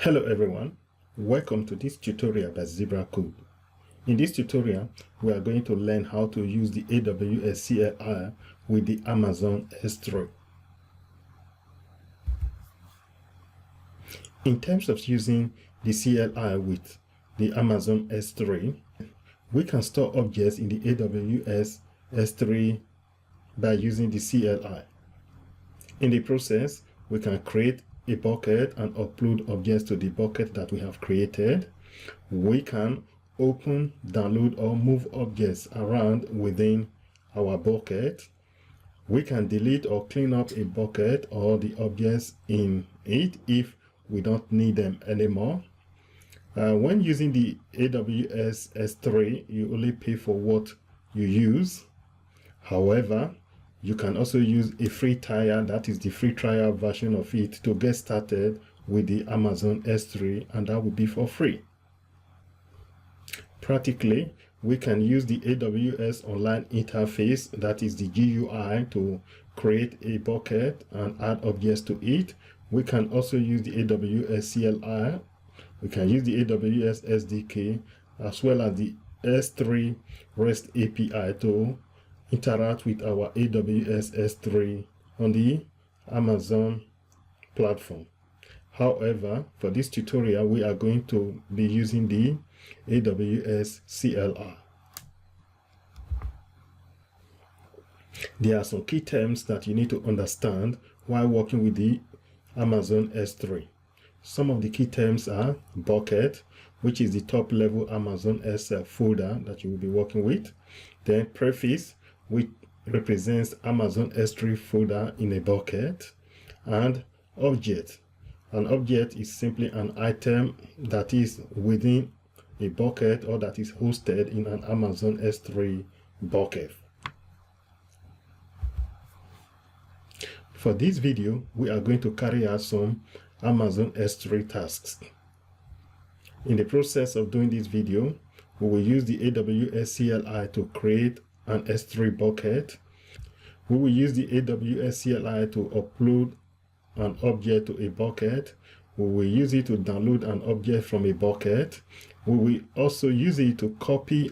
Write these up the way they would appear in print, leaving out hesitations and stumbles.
Hello everyone, welcome to this tutorial by Zebra Code. In this tutorial, we are going to learn how to use the AWS CLI with the Amazon S3. In terms of using the CLI with the Amazon S3, we can store objects in the AWS S3 by using the CLI. In the process, we can create a bucket and upload objects to the bucket that we have created. We can open, download, or move objects around within our bucket. We can delete or clean up a bucket or the objects in it if we don't need them anymore. When using the AWS S3, you only pay for what you use. However, you can also use a free trial, that is the free trial version of it, to get started with the Amazon S3, and that will be for free. Practically, we can use the AWS online interface, that is the GUI, to create a bucket and add objects to it. We can also use the AWS CLI. We can use the AWS SDK as well as the S3 REST API to interact with our AWS S3 on the Amazon platform. However, for this tutorial, we are going to be using the AWS CLI. There are some key terms that you need to understand while working with the Amazon S3. Some of the key terms are bucket, which is the top level Amazon S folder that you will be working with. Then preface, which represents Amazon S3 folder in a bucket, and object. An object is simply an item that is within a bucket or that is hosted in an Amazon S3 bucket. For this video, we are going to carry out some Amazon S3 tasks. In the process of doing this video, we will use the AWS CLI to create an S3 bucket. We will use the AWS CLI to upload an object to a bucket. We will use it to download an object from a bucket. We will also use it to copy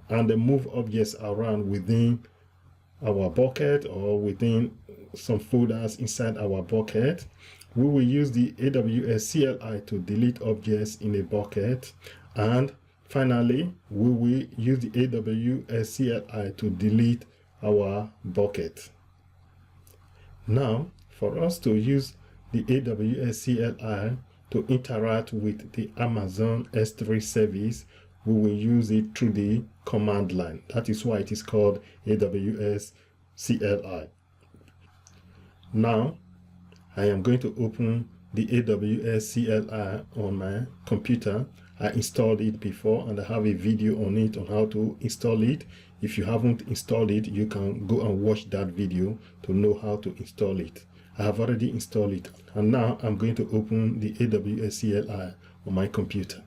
and move objects around within our bucket or within some folders inside our bucket. We will use the AWS CLI to delete objects in a bucket, and finally, we will use the AWS CLI to delete our bucket. Now, for us to use the AWS CLI to interact with the Amazon S3 service, we will use it through the command line. That is why it is called AWS CLI. Now, I am going to open the AWS CLI on my computer. I installed it before and I have a video on it on how to install it. If you haven't installed it, you can go and watch that video to know how to install it. I have already installed it, and now I'm going to open the AWS CLI on my computer.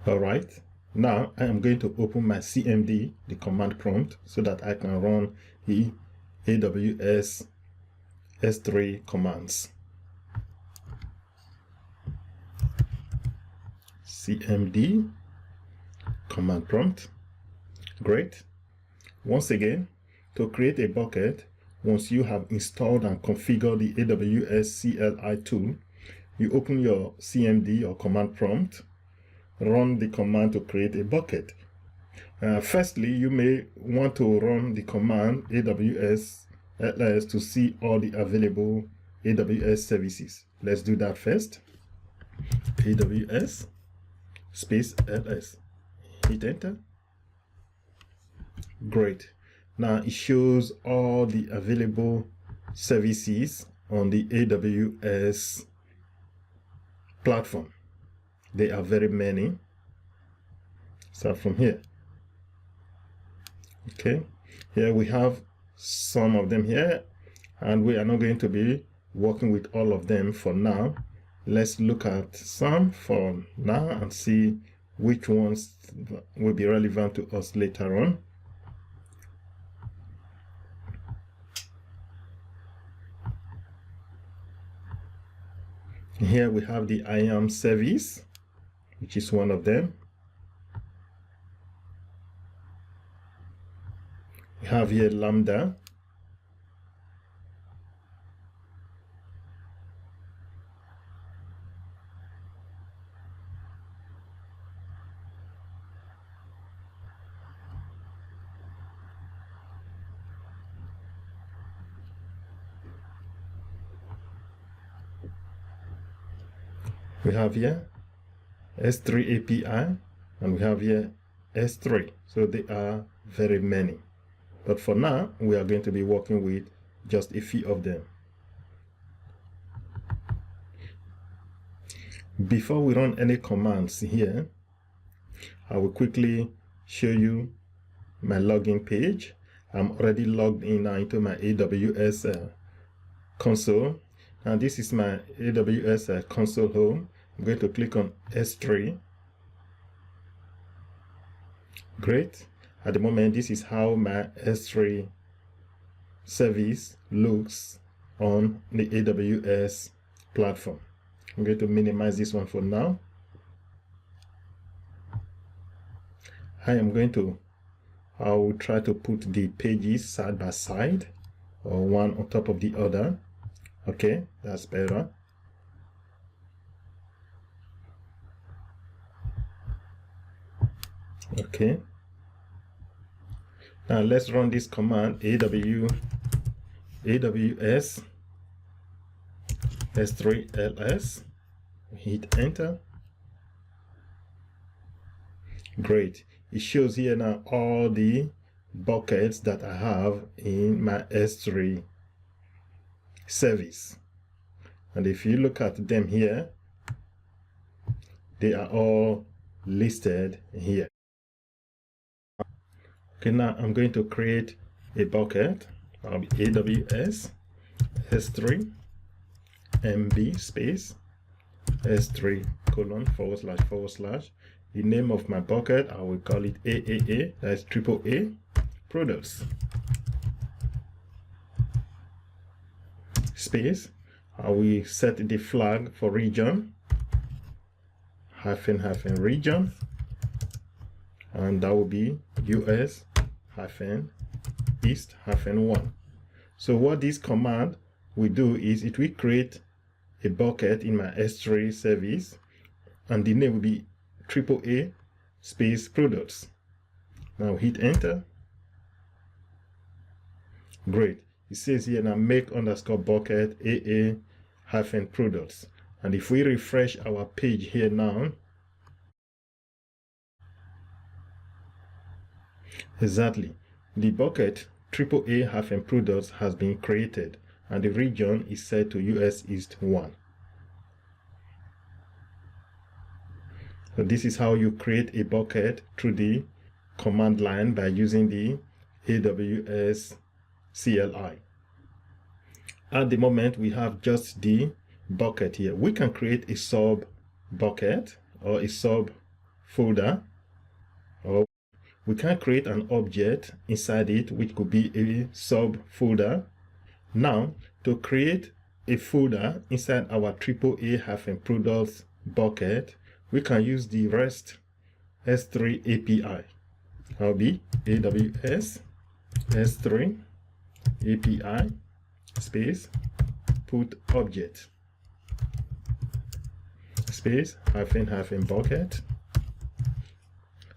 Alright, now I am going to open my CMD, the command prompt, so that I can run the AWS S3 commands. CMD command prompt. Great. Once again, to create a bucket, once you have installed and configured the AWS CLI tool, you open your CMD or command prompt, run the command to create a bucket. Firstly, you may want to run the command AWS ls to see all the available AWS services. Let's do that first. AWS space ls. Hit enter. Great. Now it shows all the available services on the AWS platform. There are very many. Start from here. Okay, here we have some of them here, and we are not going to be working with all of them for now. Let's look at some for now and see which ones will be relevant to us later on. Here we have the IAM service, which is one of them. We have here Lambda. We have here S3 API, and we have here S3. So they are very many. But for now, we are going to be working with just a few of them. Before we run any commands here, I will quickly show you my login page. I'm already logged in now into my AWS console. And this is my AWS console home. I'm going to click on S3. Great. At the moment, this is how my S3 service looks on the AWS platform. I'm going to minimize this one for now. I will try to put the pages side by side, or one on top of the other. Okay, that's better. Okay. Now let's run this command AWS S3 ls. Hit enter. Great. It shows here now all the buckets that I have in my S3 service. And if you look at them here, they are all listed here. Okay, now I'm going to create a bucket of AWS S3 MB space S3 : / the name of my bucket, I will call it AAA, that's AAA products. Space, I will set the flag for region, -- region, and that will be US East -1. So what this command will do is it will create a bucket in my S3 service, and the name will be AAA space products. Now hit enter. Great. It says here now make _ bucket AA - products. And if we refresh our page here now, exactly, the bucket AAA - products has been created, and the region is set to US East 1. So this is how you create a bucket through the command line by using the AWS CLI. At the moment, we have just the bucket here. We can create a sub bucket or a sub folder, or we can create an object inside it, which could be a sub folder. Now, to create a folder inside our AAA - products bucket, we can use the REST S3 API. That'll be AWS S3 API space put object space -- bucket.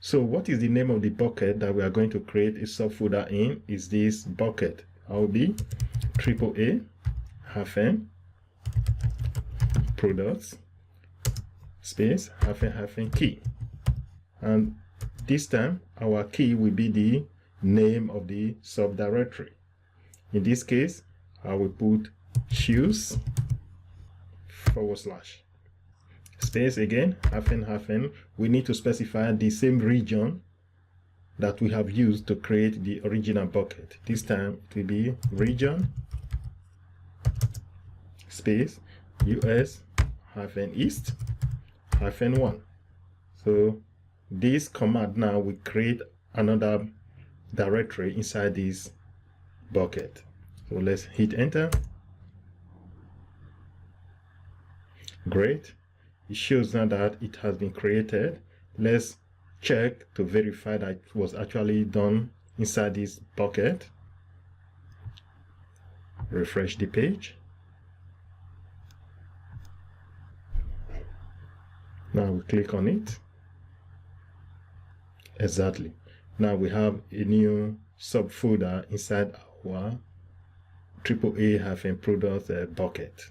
So what is the name of the bucket that we are going to create a subfolder in? Is this bucket? I'll be AAA - products space -- key. And this time our key will be the name of the subdirectory. In this case, I will put shoes / space again -- we need to specify the same region that we have used to create the original bucket. This time it will be region space US East -1. So this command now will create another directory inside this bucket. So let's hit enter. Great. It shows now that it has been created. Let's check to verify that it was actually done inside this bucket. Refresh the page. Now we click on it. Exactly. Now we have a new subfolder inside our AAA-product bucket.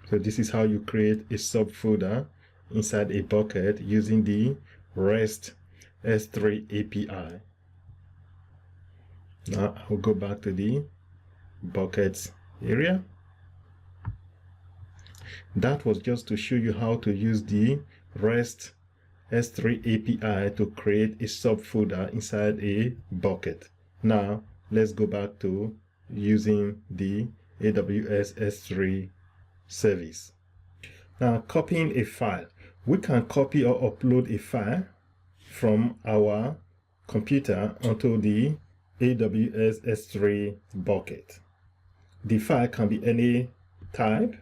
So this is how you create a subfolder inside a bucket using the REST S3 API. Now I'll go back to the buckets area. That was just to show you how to use the REST S3 API to create a subfolder inside a bucket. Now let's go back to using the AWS S3 service. Now, copying a file. We can copy or upload a file from our computer onto the AWS S3 bucket. The file can be any type.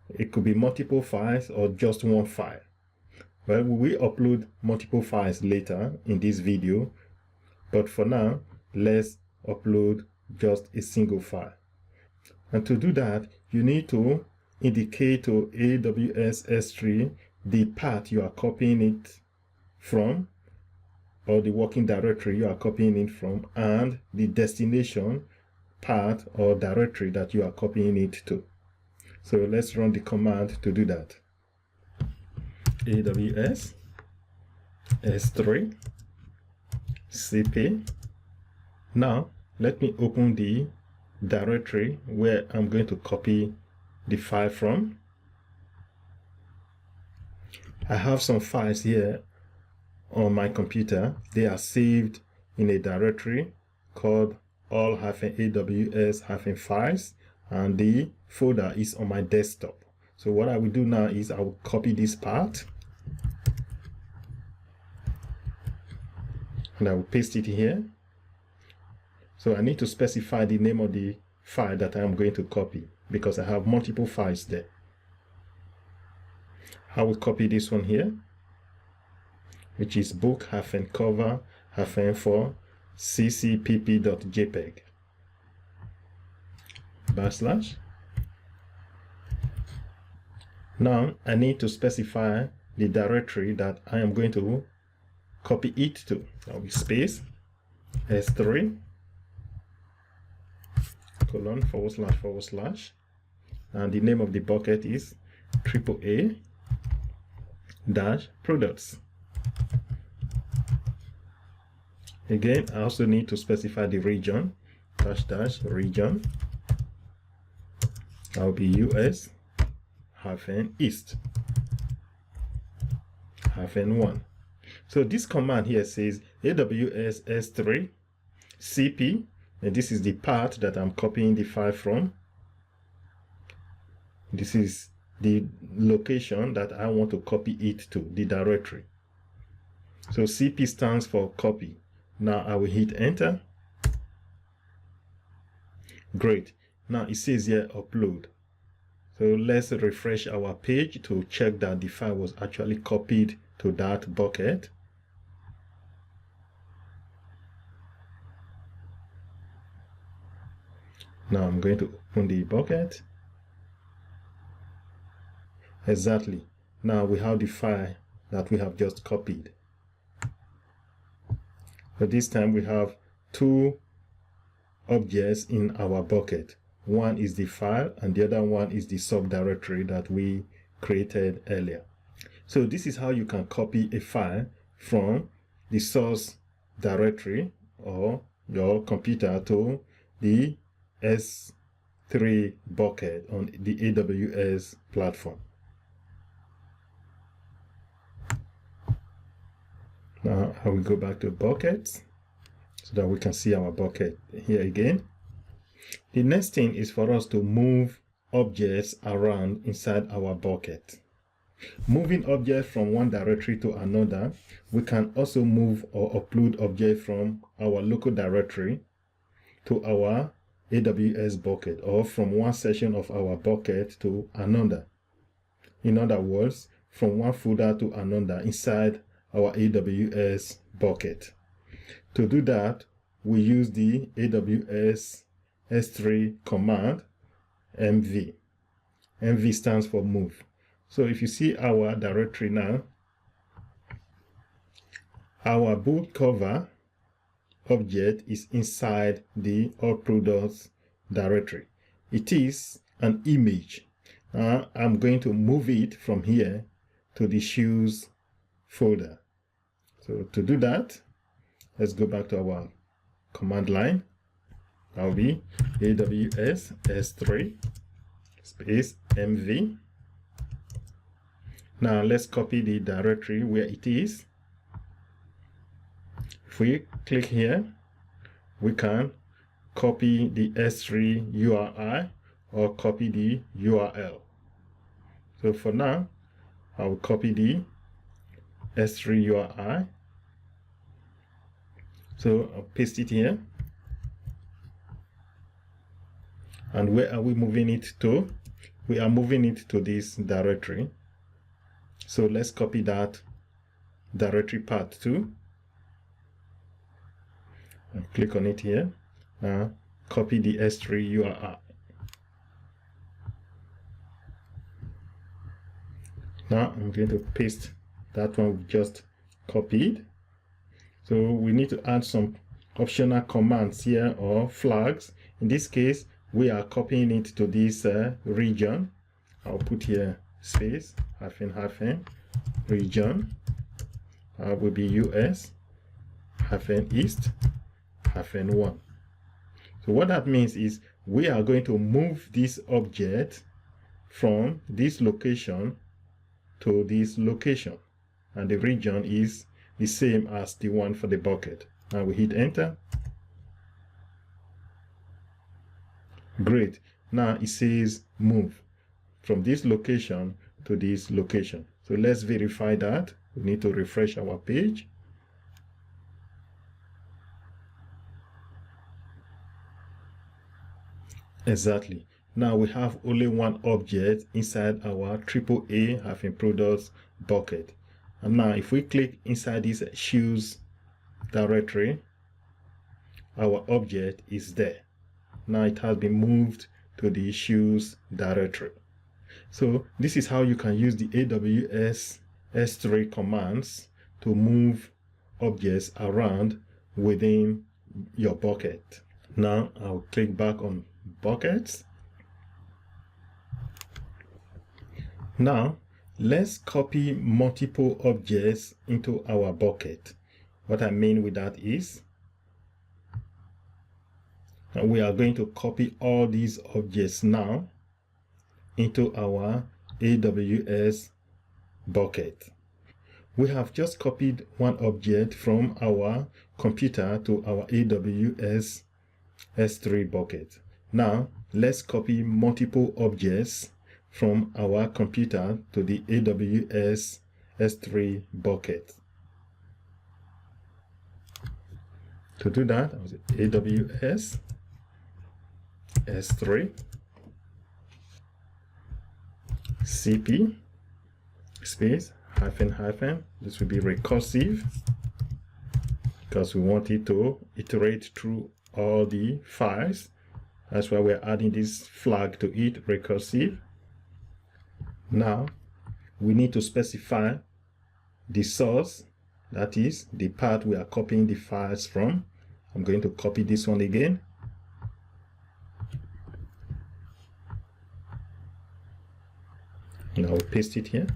It could be multiple files or just one file. Well, we will upload multiple files later in this video, but for now, let's upload just a single file. And to do that, you need to indicate to AWS S3 the path you are copying it from, or the working directory you are copying it from, and the destination path or directory that you are copying it to. So let's run the command to do that. AWS S3 cp. Now let me open the directory where I'm going to copy the file from. I have some files here on my computer. They are saved in a directory called all-aws-files, and the folder is on my desktop. So what I will do now is I will copy this part and I will paste it here. So I need to specify the name of the file that I am going to copy, because I have multiple files there. I will copy this one here, which is book-cover-for ccpp.jpg. /. Now I need to specify the directory that I am going to copy it to. I'll be space S3 :// and the name of the bucket is AAA-products. Again, I also need to specify the region, --region. That will be US -East -1. So this command here says AWS S3 cp, and this is the path that I'm copying the file from. This is the location that I want to copy it to, the directory. So cp stands for copy. Now I will hit enter. Great. Now it says here upload. So let's refresh our page to check that the file was actually copied to that bucket. Now I'm going to open the bucket. Exactly. Now we have the file that we have just copied. But this time we have two objects in our bucket. One is the file and the other one is the subdirectory that we created earlier. So this is how you can copy a file from the source directory or your computer to the S3 bucket on the AWS platform. Now I will go back to buckets so that we can see our bucket here again. The next thing is for us to move objects around inside our bucket. Moving objects from one directory to another, we can also move or upload objects from our local directory to our AWS bucket, or from one section of our bucket to another. In other words, from one folder to another inside our AWS bucket. To do that, we use the AWS S3 command, mv. mv stands for move. So if you see our directory now, our boot cover object is inside the all products directory. It is an image. I'm going to move it from here to the shoes folder. So to do that, let's go back to our command line. That will be AWS S3 space mv. Now let's copy the directory where it is. If we click here, we can copy the S3 URI or copy the URL. So for now, I will copy the S3 URI. So I'll paste it here. And where are we moving it to? We are moving it to this directory. So let's copy that directory path too. And click on it here. Copy the S3 URI. Now I'm going to paste that one we just copied. So we need to add some optional commands here or flags. In this case, we are copying it to this region. I'll put here space hyphen region. Will be US -east -1. So what that means is we are going to move this object from this location to this location, and the region is the same as the one for the bucket. Now we hit enter. Great. Now it says move from this location to this location. So let's verify that. We need to refresh our page. Exactly. Now we have only one object inside our AAA products bucket. And now if we click inside this shoes directory, our object is there. Now it has been moved to the shoes directory. So this is how you can use the AWS S3 commands to move objects around within your bucket. Now I'll click back on buckets. Now let's copy multiple objects into our bucket. What I mean with that is we are going to copy all these objects now into our AWS bucket. We have just copied one object from our computer to our AWS S3 bucket. Now let's copy multiple objects from our computer to the AWS S3 bucket. To do that, I was AWS S3 CP space hyphen. This will be recursive because we want it to iterate through all the files. That's why we're adding this flag to it, recursive. Now we need to specify the source, that is the path we are copying the files from. I'm going to copy this one again. Now I'll paste it here.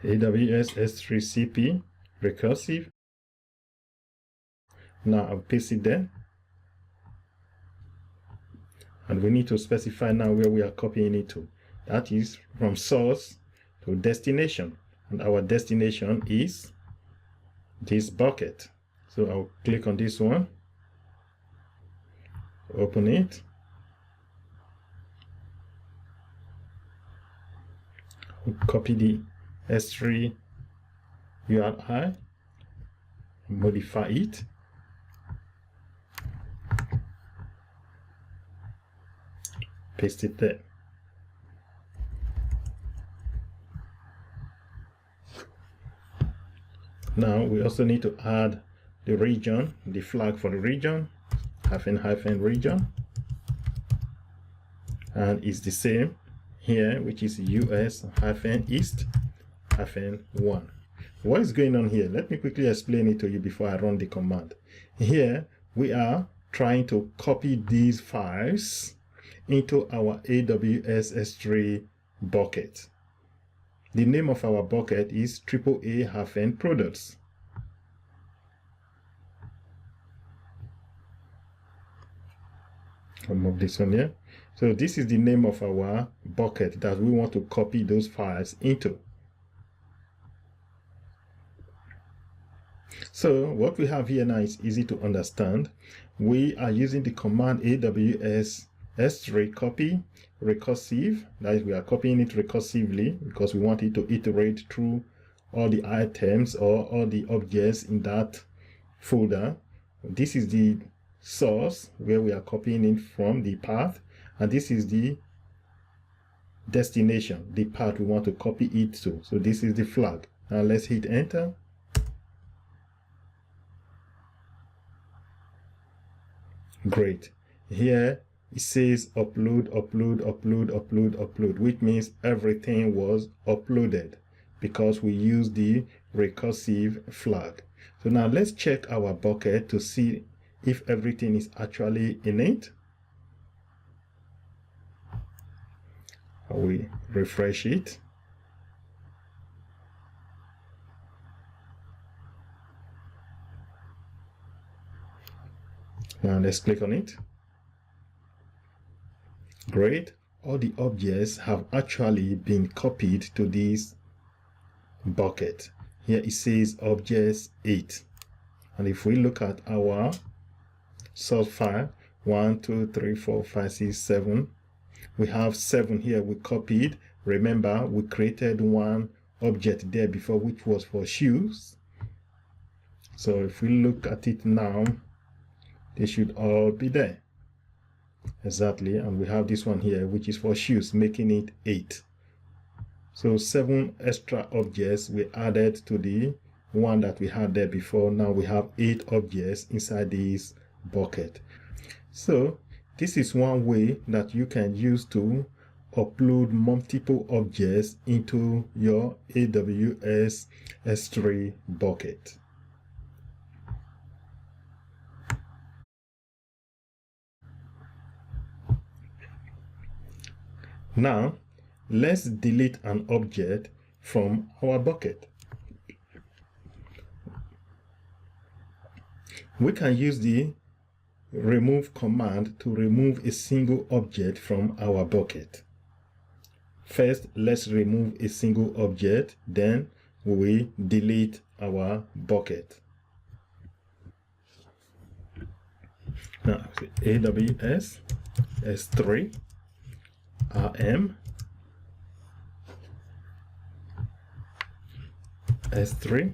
AWS S3 CP recursive. Now I'll paste it there. And we need to specify now where we are copying it to. That is from source to destination. And our destination is this bucket. So I'll click on this one, open it. We'll copy the S3 URI, modify it, paste it there. Now we also need to add the region, the flag for the region, --region, and it's the same here, which is US-East-1. What is going on here? Let me quickly explain it to you before I run the command. Here we are trying to copy these files into our AWS S3 bucket. The name of our bucket is AAA-products. I'll move this one here. So this is the name of our bucket that we want to copy those files into. So what we have here now is easy to understand. We are using the command AWS S3 copy recursive. That is, we are copying it recursively because we want it to iterate through all the items or all the objects in that folder. This is the source where we are copying it from, the path, and this is the destination, the path we want to copy it to. So this is the flag. Now let's hit enter. Great. Here it says upload, upload, upload, upload, upload, which means everything was uploaded because we used the recursive flag. So now let's check our bucket to see if everything is actually in it. We refresh it. Now let's click on it. Great. All the objects have actually been copied to this bucket. Here it says objects 8. And if we look at our source file, 1, 2, 3, 4, 5, 6, 7, we have 7 here we copied. Remember, we created one object there before, which was for shoes. So if we look at it now, they should all be there. Exactly. And we have this one here, which is for shoes, making it 8. So 7 extra objects we added to the one that we had there before. Now we have 8 objects inside this bucket. So this is one way that you can use to upload multiple objects into your AWS S3 bucket. Now, let's delete an object from our bucket. We can use the remove command to remove a single object from our bucket. First, let's remove a single object, then we will delete our bucket. Now, AWS S3 RM S3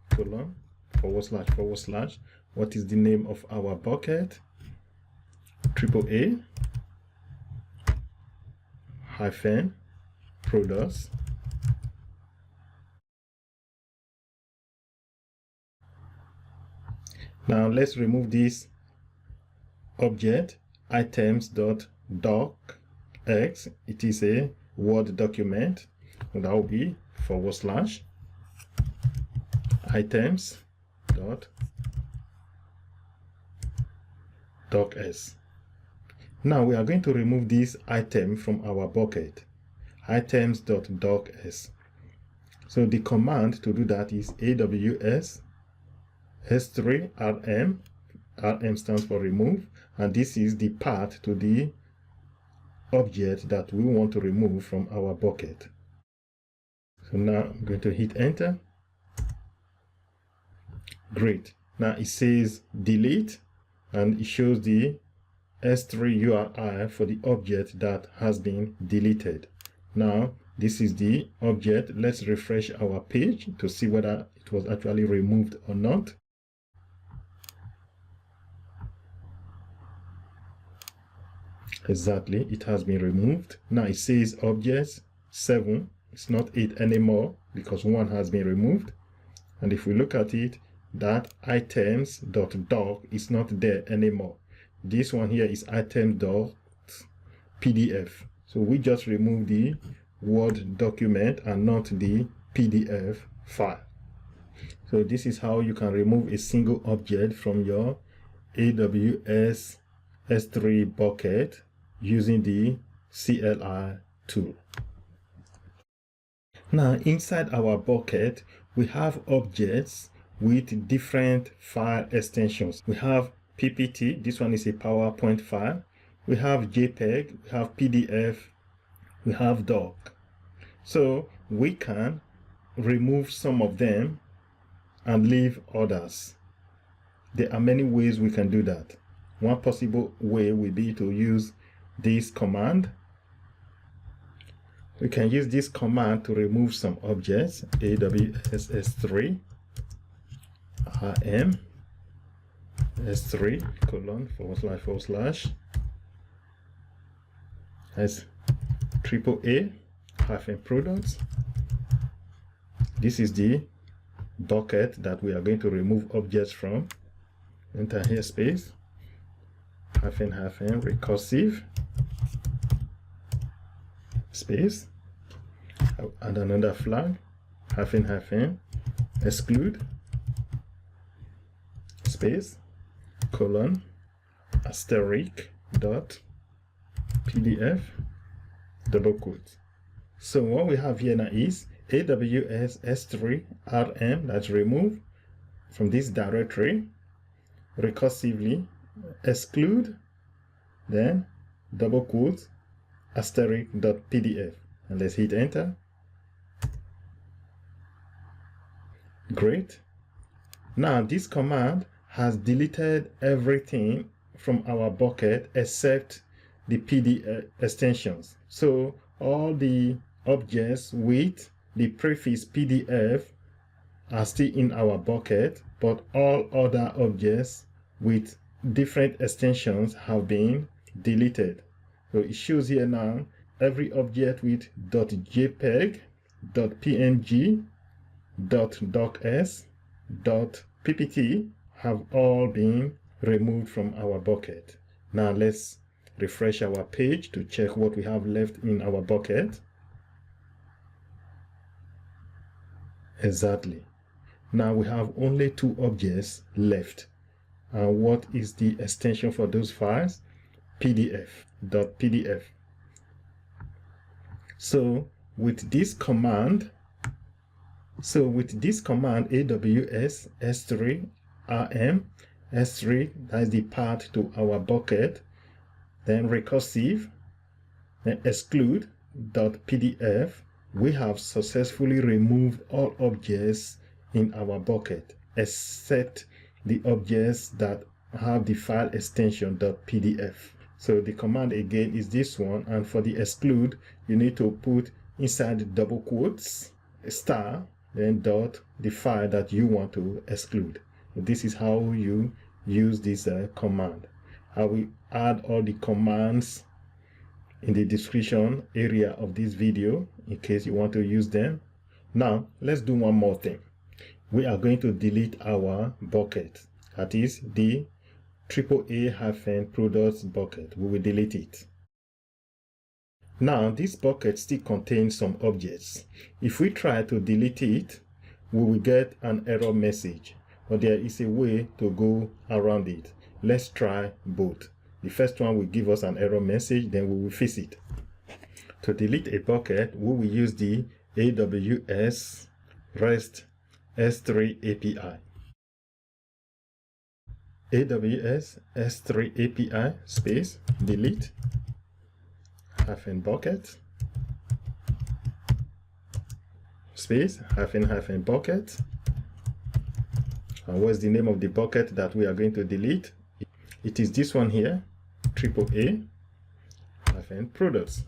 colon // what is the name of our bucket? AAA -products. Now let's remove this object items.docx. It is a Word document, and that will be /items.docx. Now we are going to remove this item from our bucket, items.docx. So the command to do that is AWS S3 RM. RM stands for remove, and this is the path to the object that we want to remove from our bucket. So now I'm going to hit enter. Great. Now it says delete, and it shows the S3 URI for the object that has been deleted. Now This is the object. Let's refresh our page to see whether it was actually removed or not. Exactly, it has been removed. Now it says objects 7. It's not 8 anymore because 1 has been removed. And if we look at it, that items.doc is not there anymore. This one here is item.pdf. So we just remove the Word document and not the PDF file. So this is how you can remove a single object from your AWS S3 bucket using the CLI tool. Now inside our bucket, we have objects with different file extensions. We have PPT, this one is a PowerPoint file. We have JPEG, we have PDF, we have doc. So we can remove some of them and leave others. There are many ways we can do that. One possible way will be to use this command. We can use this command to remove some objects. AWS S3 rm S3 :// as AAA -products. This is the bucket that we are going to remove objects from. Enter here space -recursive space, add another flag -exclude space :*pdf double quote. So what we have here now is AWS S3 rm, that's removed from this directory, recursively exclude, then double quote *.pdf, and let's hit enter. Great. Now this command has deleted everything from our bucket except the PDF extensions. So all the objects with the prefix PDF are still in our bucket, but all other objects with different extensions have been deleted. So it shows here now every object with .jpeg, .png, .docx, .ppt have all been removed from our bucket. Now let's refresh our page to check what we have left in our bucket. Exactly. Now we have only 2 objects left. And what is the extension for those files? .pdf. So with this command, AWS S3 rm S3, that's the path to our bucket, then recursive, then exclude.pdf, we have successfully removed all objects in our bucket except the objects that have the file extension .pdf. So the command again is this one, and for the exclude you need to put inside double quotes star then dot the file that you want to exclude. This is how you use this command. I will add all the commands in the description area of this video in case you want to use them. Now let's do one more thing. We are going to delete our bucket, that is the AAA-products bucket. We will delete it. Now this bucket still contains some objects. If we try to delete it, we will get an error message, but there is a way to go around it. Let's try both. The first one will give us an error message, then we will fix it. To delete a bucket, we will use the AWS REST S3 API. AWS S3 API space delete -bucket space -bucket. And what's the name of the bucket that we are going to delete? It is this one here, AAA-products.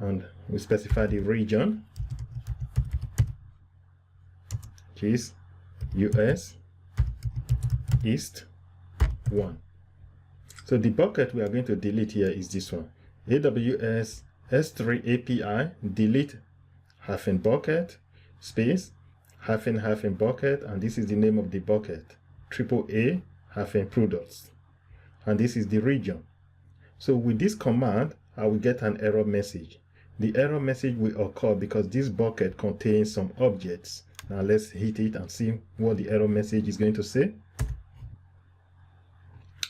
and we specify the region, which is US East 1. So the bucket we are going to delete here is this one, AWS S3 API delete -bucket space -- bucket, and this is the name of the bucket, AAA -products, and this is the region. So with this command, I will get an error message. The error message will occur because this bucket contains some objects. Now let's hit it and see what the error message is going to say.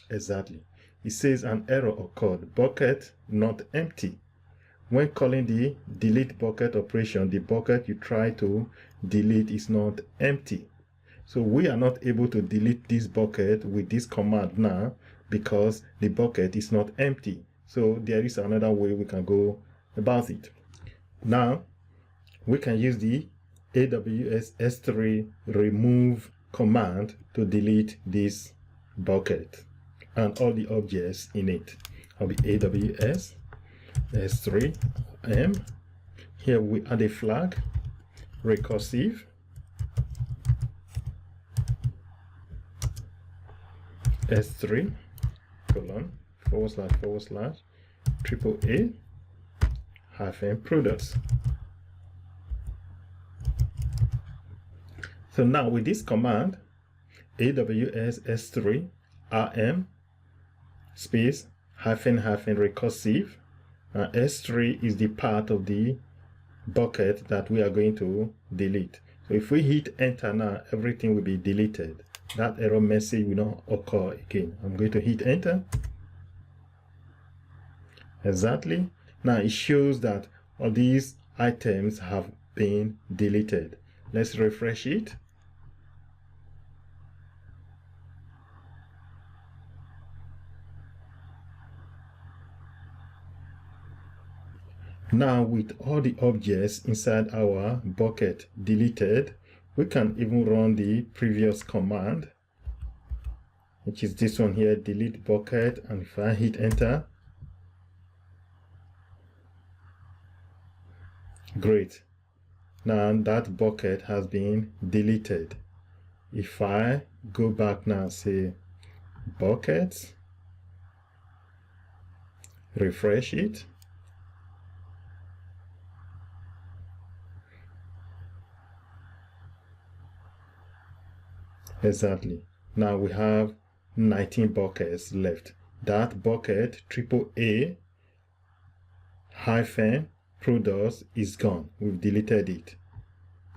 Exactly. It says an error occurred, bucket not empty. When calling the delete bucket operation, the bucket you try to delete is not empty. So we are not able to delete this bucket with this command now because the bucket is not empty. So there is another way we can go about it. Now we can use the AWS S3 remove command to delete this bucket and all the objects in it. I'll be AWS S3 M. Here we add a flag, recursive, S3 colon / AAA -products. So now with this command, AWS S3 RM space -- recursive, S3 is the part of the bucket that we are going to delete. So if we hit enter now, everything will be deleted. That error message will not occur again. I'm going to hit enter. Exactly. Now it shows that all these items have been deleted. Let's refresh it. Now with all the objects inside our bucket deleted, we can even run the previous command, which is this one here, delete bucket, and if I hit enter, great. Now that bucket has been deleted. If I go back now, say buckets, refresh it, exactly. Now we have 19 buckets left. That bucket AAA -products is gone. We've deleted it.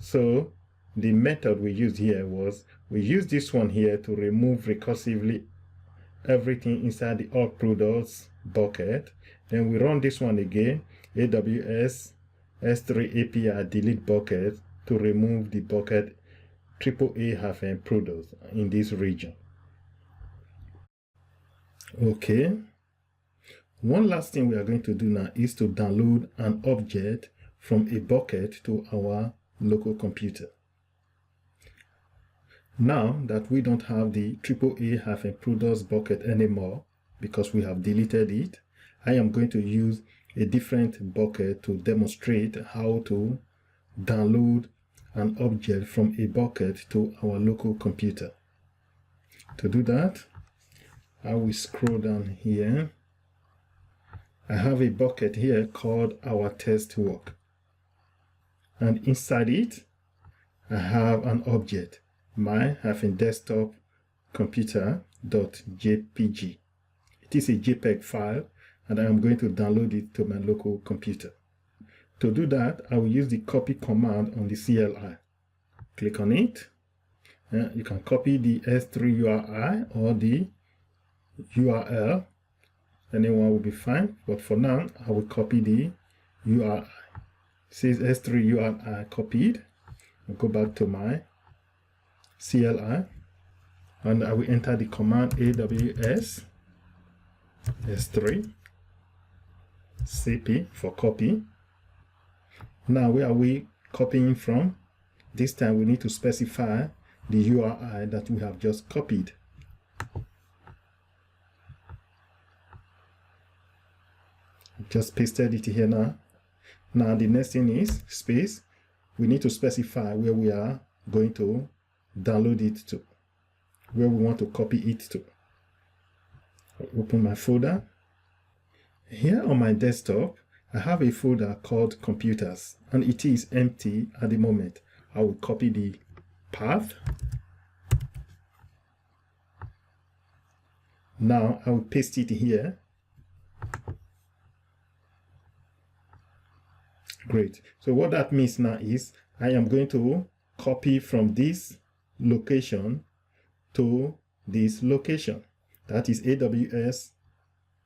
So the method we used here was, we used this one here to remove recursively everything inside the all products bucket. Then we run this one again, AWS S3 API delete bucket, to remove the bucket AAA -products in this region. Okay. One last thing we are going to do now is to download an object from a bucket to our local computer. Now that we don't have the AAA -products bucket anymore because we have deleted it, I am going to use a different bucket to demonstrate how to download an object from a bucket to our local computer. To do that, I will scroll down here. I have a bucket here called our test work, and inside it I have an object, my desktop computer.jpg. It is a JPEG file and I am going to download it to my local computer. To do that, I will use the copy command on the CLI. Click on it. You can copy the S3 URI or the URL. Anyone will be fine, but for now I will copy the URI. It says S3 URI copied. I'll go back to my CLI and I will enter the command AWS S3 cp for copy. Now where are we copying from? This time we need to specify the URI that we have just copied. Just pasted it here now. Now the next thing is space. We need to specify where we are going to download it to, where we want to copy it to. I'll open my folder. Here on my desktop, I have a folder called computers, and it is empty at the moment. I will copy the path. Now I will paste it here. Great. So what that means now is I am going to copy from this location to this location. That is AWS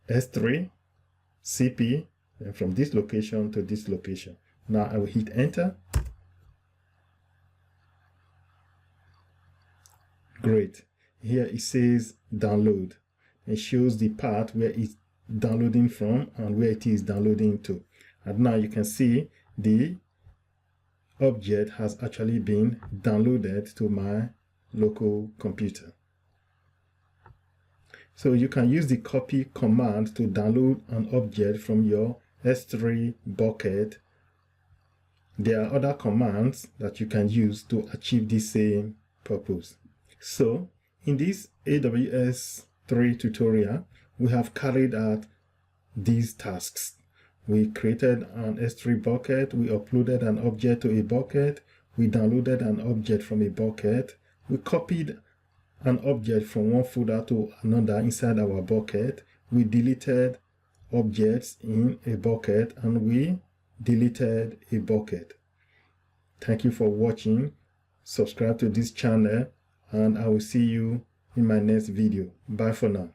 S3 CP, and from this location to this location. Now I will hit enter. Great. Here it says download. It shows the path where it's downloading from and where it is downloading to. And now you can see the object has actually been downloaded to my local computer. So you can use the copy command to download an object from your S3 bucket. There are other commands that you can use to achieve the same purpose. So in this AWS 3 tutorial, we have carried out these tasks. We created an S3 bucket, we uploaded an object to a bucket, we downloaded an object from a bucket, we copied an object from one folder to another inside our bucket, we deleted objects in a bucket, and we deleted a bucket. Thank you for watching. Subscribe to this channel, and I will see you in my next video. Bye for now.